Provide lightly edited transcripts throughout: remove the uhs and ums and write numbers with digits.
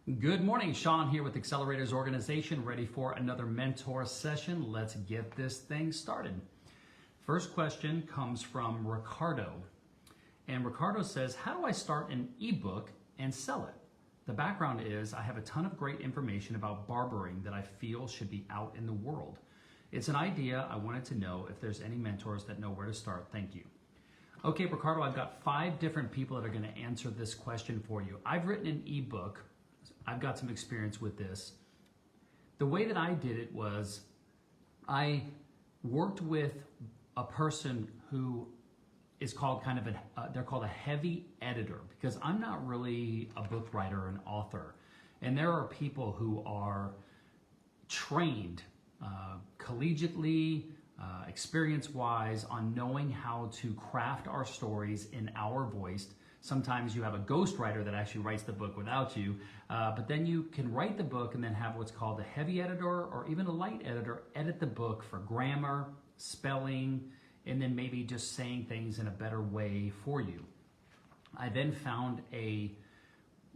Good morning, Shawn here with Accelerators Organization, ready for another mentor session. Let's get this thing started. First question comes from Ricardo. And Ricardo says, how do I start an ebook and sell it? The background is I have a ton of great information about barbering that I feel should be out in the world. It's an idea. I wanted to know if there's any mentors that know where to start. Thank you. Okay, Ricardo, I've got 5 different people that are going to answer this question for you. I've written an ebook. I've got some experience with this. The way that I did it was I worked with a person who is called they're called a heavy editor, because I'm not really a book writer or an author. And there are people who are trained collegiately, experience-wise on knowing how to craft our stories in our voice. Sometimes you have a ghostwriter that actually writes the book without you, but then you can write the book and then have what's called a heavy editor or even a light editor edit the book for grammar, spelling, and then maybe just saying things in a better way for you. I then found a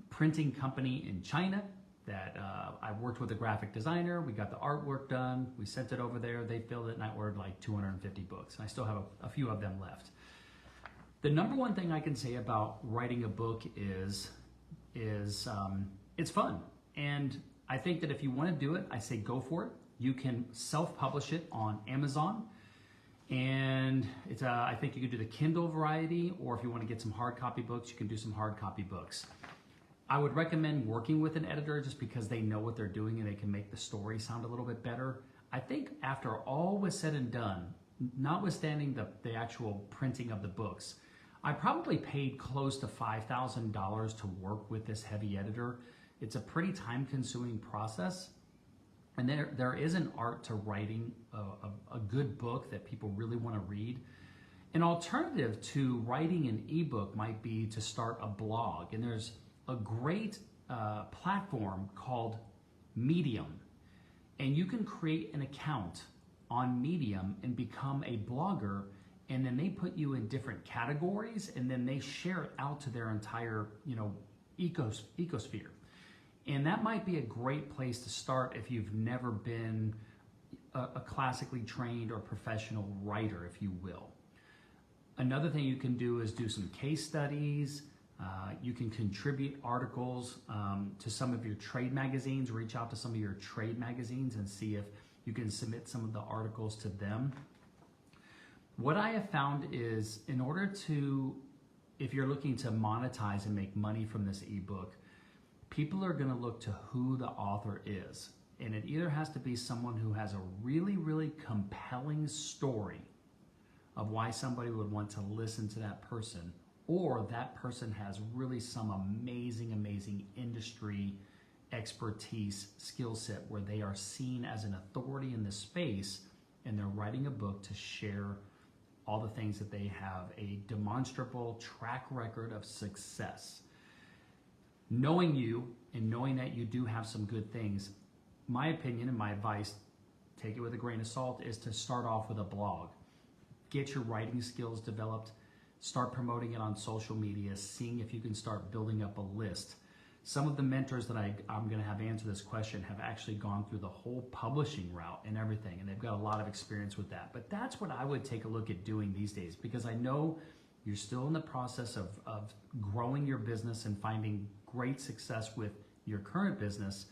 printing company in China that I worked with a graphic designer. We got the artwork done. We sent it over there. They filled it, and I ordered like 250 books. And I still have a few of them left. The number one thing I can say about writing a book is it's fun. And I think that if you want to do it, I say go for it. You can self-publish it on Amazon. And I think you can do the Kindle variety, or if you want to get some hard copy books, you can do some hard copy books. I would recommend working with an editor just because they know what they're doing and they can make the story sound a little bit better. I think after all was said and done, notwithstanding the actual printing of the books, I probably paid close to $5,000 to work with this heavy editor. It's a pretty time-consuming process. And there is an art to writing a good book that people really want to read. An alternative to writing an ebook might be to start a blog. And there's a great platform called Medium. And you can create an account on Medium and become a blogger, and then they put you in different categories, and then they share it out to their entire ecosphere. And that might be a great place to start if you've never been a classically trained or professional writer, if you will. Another thing you can do is do some case studies. You can contribute articles to some of your trade magazines. Reach out to some of your trade magazines and see if you can submit some of the articles to them. What I have found is, in order to, if you're looking to monetize and make money from this ebook, people are going to look to who the author is. And it either has to be someone who has a really, really compelling story of why somebody would want to listen to that person, or that person has really some amazing, amazing industry expertise, skill set where they are seen as an authority in this space, and they're writing a book to share all the things that they have a demonstrable track record of success. Knowing you and knowing that you do have some good things, my opinion and my advice, take it with a grain of salt, is to start off with a blog. Get your writing skills developed, start promoting it on social media, seeing if you can start building up a list. Some of the mentors that I'm going to have answer this question have actually gone through the whole publishing route and everything, and they've got a lot of experience with that. But that's what I would take a look at doing these days, because I know you're still in the process of growing your business and finding great success with your current business.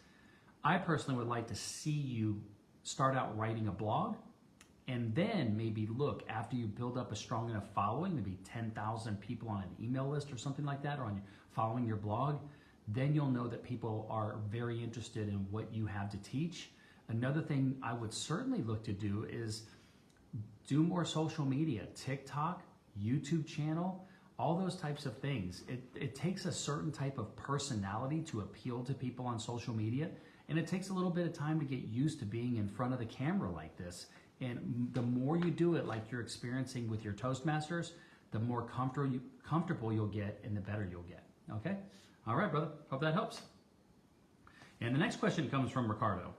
I personally would like to see you start out writing a blog, and then maybe look, after you build up a strong enough following, maybe 10,000 people on an email list or something like that, or following your blog, then you'll know that people are very interested in what you have to teach. Another thing I would certainly look to do is do more social media, TikTok, YouTube channel, all those types of things. It takes a certain type of personality to appeal to people on social media, and it takes a little bit of time to get used to being in front of the camera like this. And the more you do it like you're experiencing with your Toastmasters, the more comfortable you'll get and the better you'll get, okay? All right, brother, hope that helps. And the next question comes from Ricardo.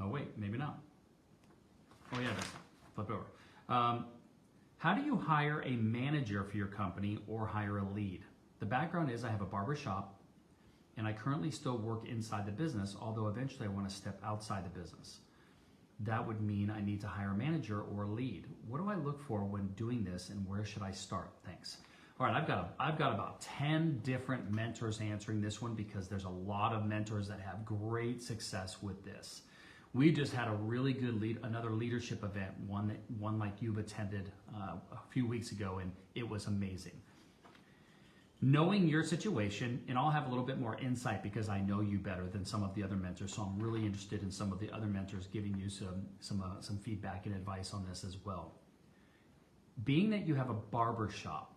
Oh wait, maybe not. Oh yeah, it does. Flip over. How do you hire a manager for your company or hire a lead? The background is I have a barber shop and I currently still work inside the business, although eventually I want to step outside the business. That would mean I need to hire a manager or a lead. What do I look for when doing this, and where should I start? Thanks. All right, I've got about 10 different mentors answering this one because there's a lot of mentors that have great success with this. We just had a really good another leadership event, one like you've attended a few weeks ago, and it was amazing. Knowing your situation, and I'll have a little bit more insight because I know you better than some of the other mentors, so I'm really interested in some of the other mentors giving you some feedback and advice on this as well. Being that you have a barber shop,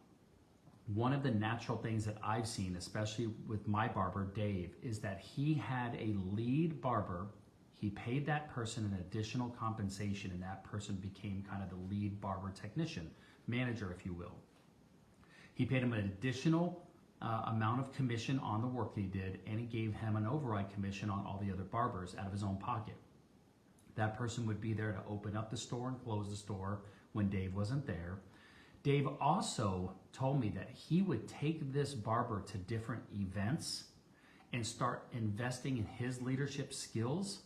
one of the natural things that I've seen, especially with my barber, Dave, is that he had a lead barber. He paid that person an additional compensation, and that person became kind of the lead barber technician, manager, if you will. He paid him an additional amount of commission on the work he did, and he gave him an override commission on all the other barbers out of his own pocket. That person would be there to open up the store and close the store when Dave wasn't there. Dave also told me that he would take this barber to different events and start investing in his leadership skills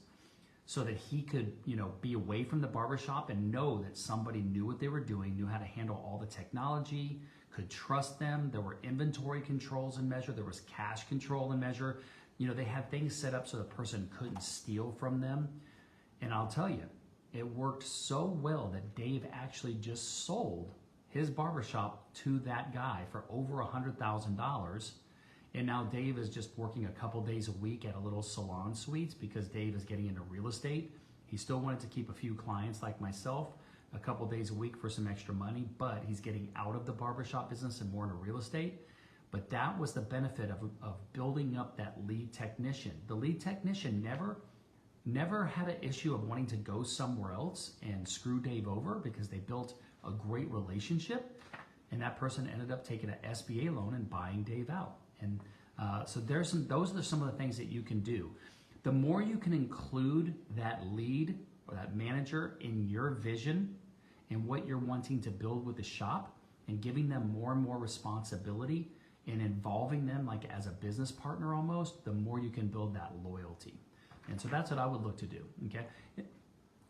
so that he could, be away from the barbershop and know that somebody knew what they were doing, knew how to handle all the technology, could trust them. There were inventory controls and measure. There was cash control and measure. They had things set up so the person couldn't steal from them. And I'll tell you, it worked so well that Dave actually just sold his barbershop to that guy for over $100,000. And now Dave is just working a couple days a week at a little salon suites because Dave is getting into real estate. He still wanted to keep a few clients like myself a couple days a week for some extra money, but he's getting out of the barbershop business and more into real estate. But that was the benefit of building up that lead technician. The lead technician never had an issue of wanting to go somewhere else and screw Dave over because they built a great relationship, and that person ended up taking an SBA loan and buying Dave out. And so those are some of the things that you can do. The more you can include that lead or that manager in your vision and what you're wanting to build with the shop, and giving them more and more responsibility and involving them like as a business partner almost, the more you can build that loyalty. And so that's what I would look to do, okay?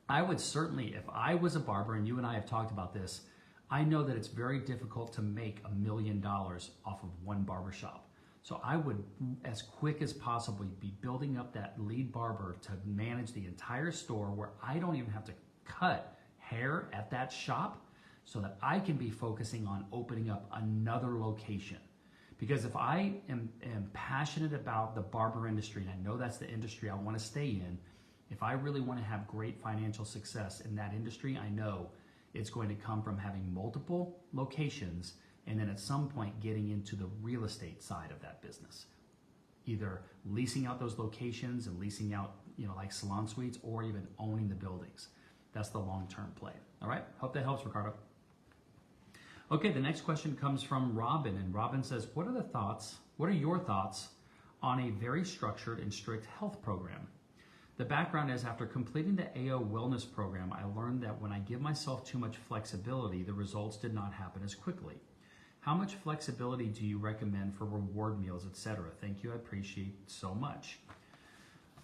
I would certainly, if I was a barber, and you and I have talked about this, I know that it's very difficult to make $1 million off of one barbershop. So I would, as quick as possible, be building up that lead barber to manage the entire store where I don't even have to cut hair at that shop so that I can be focusing on opening up another location. Because if I am passionate about the barber industry, and I know that's the industry I want to stay in, if I really want to have great financial success in that industry, I know it's going to come from having multiple locations and then at some point getting into the real estate side of that business. Either leasing out those locations and leasing out, like salon suites, or even owning the buildings. That's the long-term play. All right, hope that helps, Ricardo. Okay, the next question comes from Robin, and Robin says, what are your thoughts on a very structured and strict health program? The background is, after completing the AO wellness program, I learned that when I give myself too much flexibility, the results did not happen as quickly. How much flexibility do you recommend for reward meals, etc.? Thank you, I appreciate so much.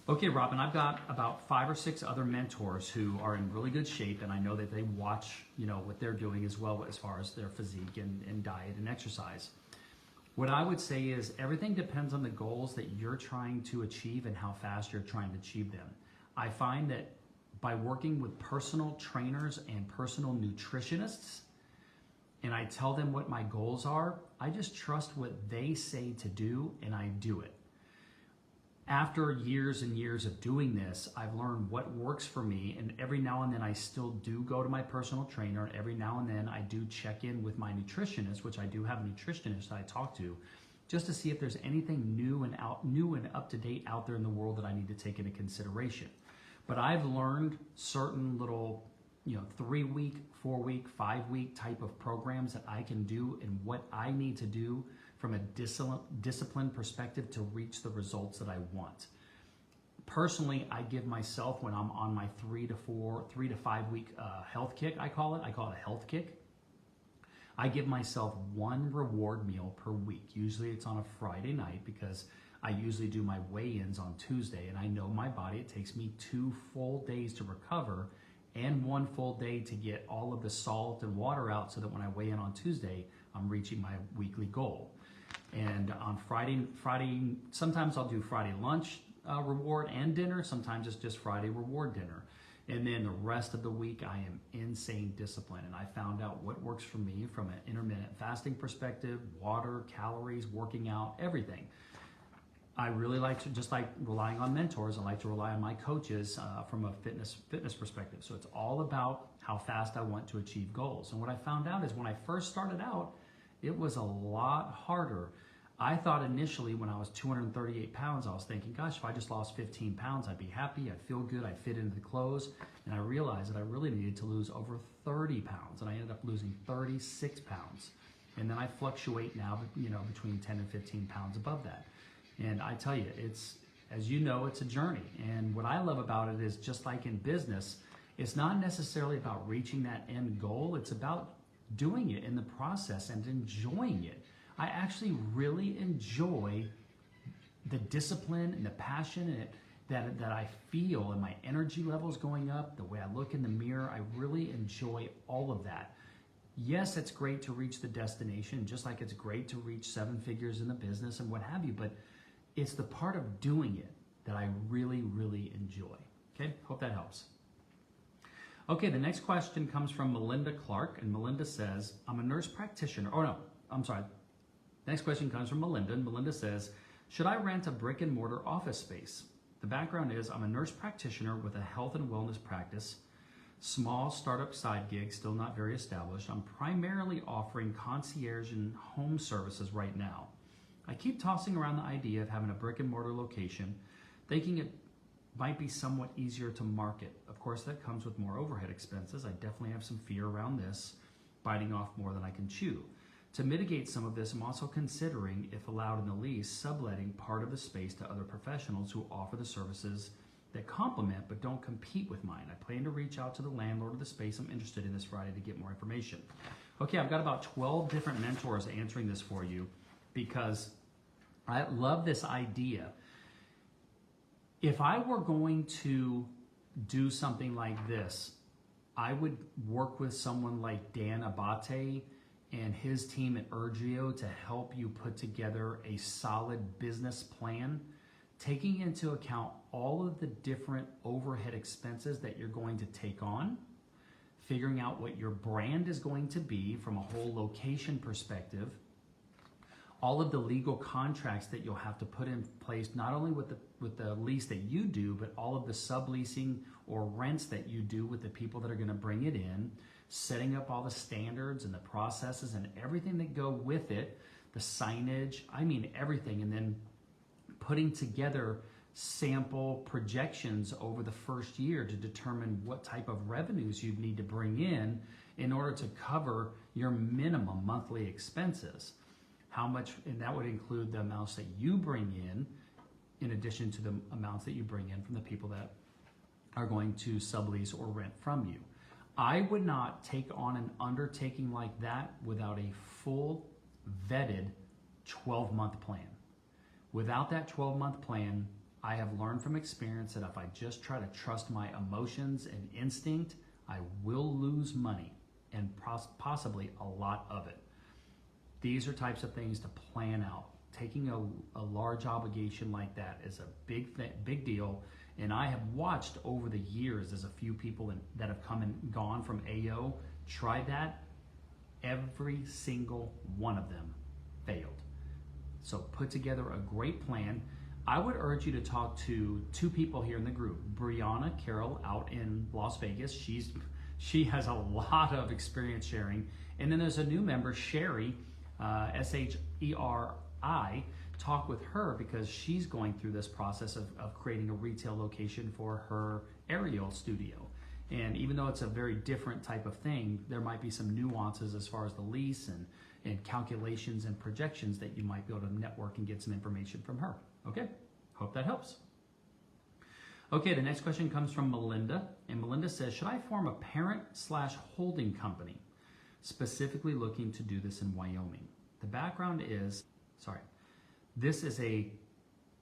Okay, Robin, I've got about 5 or 6 other mentors who are in really good shape, and I know that they watch, what they're doing as well as far as their physique and diet and exercise. What I would say is everything depends on the goals that you're trying to achieve and how fast you're trying to achieve them. I find that by working with personal trainers and personal nutritionists, and I tell them what my goals are, I just trust what they say to do, and I do it. After years and years of doing this, I've learned what works for me, and every now and then I still do go to my personal trainer, and every now and then I do check in with my nutritionist, which I do have a nutritionist that I talk to, just to see if there's anything new and up to date out there in the world that I need to take into consideration. But I've learned certain little 3-week, 4-week, 5-week type of programs that I can do and what I need to do from a discipline perspective to reach the results that I want. Personally, I give myself, when I'm on my 3 to 5 week health kick, I call it a health kick. I give myself one reward meal per week. Usually it's on a Friday night because I usually do my weigh-ins on Tuesday, and I know my body, it takes me 2 full days to recover and 1 full day to get all of the salt and water out so that when I weigh in on Tuesday, I'm reaching my weekly goal. And on Friday, sometimes I'll do Friday lunch reward and dinner. Sometimes it's just Friday reward dinner. And then the rest of the week, I am insane discipline. And I found out what works for me from an intermittent fasting perspective, water, calories, working out, everything. I really like to, just like relying on mentors, I like to rely on my coaches from a fitness perspective. So it's all about how fast I want to achieve goals. And what I found out is when I first started out, it was a lot harder. I thought initially when I was 238 pounds, I was thinking, gosh, if I just lost 15 pounds, I'd be happy, I'd feel good, I'd fit into the clothes. And I realized that I really needed to lose over 30 pounds. And I ended up losing 36 pounds. And then I fluctuate now, between 10 and 15 pounds above that. And I tell you, it's, as you know, it's a journey. And what I love about it is just like in business, it's not necessarily about reaching that end goal. It's about doing it in the process and enjoying it. I actually really enjoy the discipline and the passion and that I feel, and my energy levels going up, the way I look in the mirror. I really enjoy all of that. Yes, it's great to reach the destination, just like it's great to reach 7 figures in the business and what have you, but it's the part of doing it that I really, really enjoy. Okay, hope that helps. Okay, the next question comes from Melinda Clark, and Melinda says, I'm a nurse practitioner. Oh no, I'm sorry. Next question comes from Melinda, and Melinda says, should I rent a brick and mortar office space? The background is I'm a nurse practitioner with a health and wellness practice, small startup side gig, still not very established. I'm primarily offering concierge and home services right now. I keep tossing around the idea of having a brick and mortar location, thinking it might be somewhat easier to market. Of course, that comes with more overhead expenses. I definitely have some fear around this, biting off more than I can chew. To mitigate some of this, I'm also considering, if allowed in the lease, subletting part of the space to other professionals who offer the services that complement but don't compete with mine. I plan to reach out to the landlord of the space I'm interested in this Friday to get more information. Okay, I've got about 12 different mentors answering this for you because I love this idea. If I were going to do something like this, I would work with someone like Dan Abate and his team at Urgio to help you put together a solid business plan, taking into account all of the different overhead expenses that you're going to take on, figuring out what your brand is going to be from a whole location perspective, all of the legal contracts that you'll have to put in place, not only with the lease that you do, but all of the subleasing or rents that you do with the people that are going to bring it in, setting up all the standards and the processes and everything that go with it, the signage, I mean everything, and then putting together sample projections over the first year to determine what type of revenues you'd need to bring in order to cover your minimum monthly expenses. How much, and that would include the amounts that you bring in addition to the amounts that you bring in from the people that are going to sublease or rent from you. I would not take on an undertaking like that without a full vetted 12-month plan. Without that 12-month plan, I have learned from experience that if I just try to trust my emotions and instinct, I will lose money and possibly a lot of it. These are types of things to plan out. Taking a large obligation like that is a big deal. And I have watched over the years as a few people that have come and gone from AO tried that. Every single one of them failed. So put together a great plan. I would urge you to talk to 2 people here in the group. Brianna Carroll out in Las Vegas. She has a lot of experience sharing. And then there's a new member, Sherry, SHERI. Talk with her because she's going through this process of creating a retail location for her aerial studio. And even though it's a very different type of thing, there might be some nuances as far as the lease and calculations and projections that you might be able to network and get some information from her. Okay, hope that helps. Okay, the next question comes from Melinda, and Melinda says, should I form a parent/holding company? specifically looking to do this in Wyoming. The background is, this is a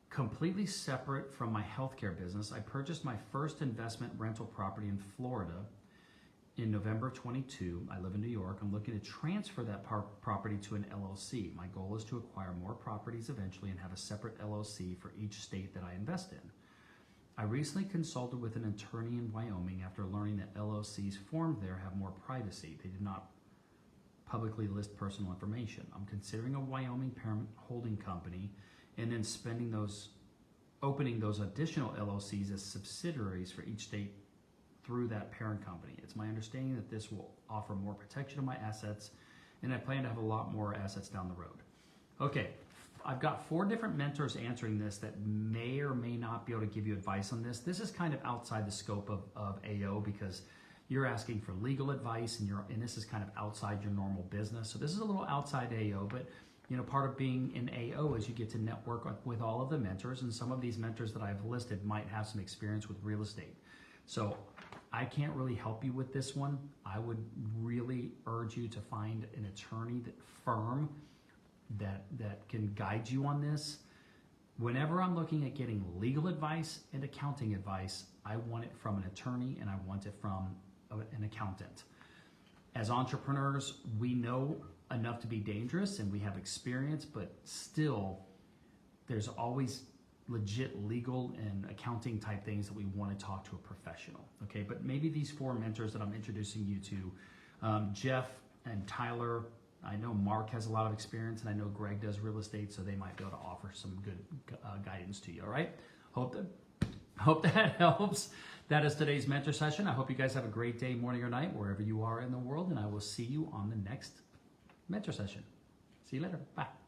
completely separate from my healthcare business. I purchased my first investment rental property in Florida in November 22. I live in New York. I'm looking to transfer that property to an LLC. My goal is to acquire more properties eventually and have a separate LLC for each state that I invest in. I recently consulted with an attorney in Wyoming after learning that LLCs formed there have more privacy. They do not publicly list personal information. I'm considering a Wyoming parent holding company and then opening those additional LLCs as subsidiaries for each state through that parent company. It's my understanding that this will offer more protection of my assets, and I plan to have a lot more assets down the road. Okay, I've got 4 different mentors answering this that may or may not be able to give you advice on this. This is kind of outside the scope of AO because you're asking for legal advice and this is kind of outside your normal business. So this is a little outside AO, but part of being in AO is you get to network with all of the mentors, and some of these mentors that I've listed might have some experience with real estate. So I can't really help you with this one. I would really urge you to find an attorney firm that can guide you on this. Whenever I'm looking at getting legal advice and accounting advice, I want it from an attorney and I want it from an accountant. As entrepreneurs, we know enough to be dangerous and we have experience, but still there's always legit legal and accounting type things that we want to talk to a professional. Okay, but maybe these 4 mentors that I'm introducing you to, Jeff and Tyler, I know Mark has a lot of experience and I know Greg does real estate, so they might be able to offer some good guidance to you. All right, hope that helps. That is today's mentor session. I hope you guys have a great day, morning or night, wherever you are in the world, and I will see you on the next mentor session. See you later. Bye.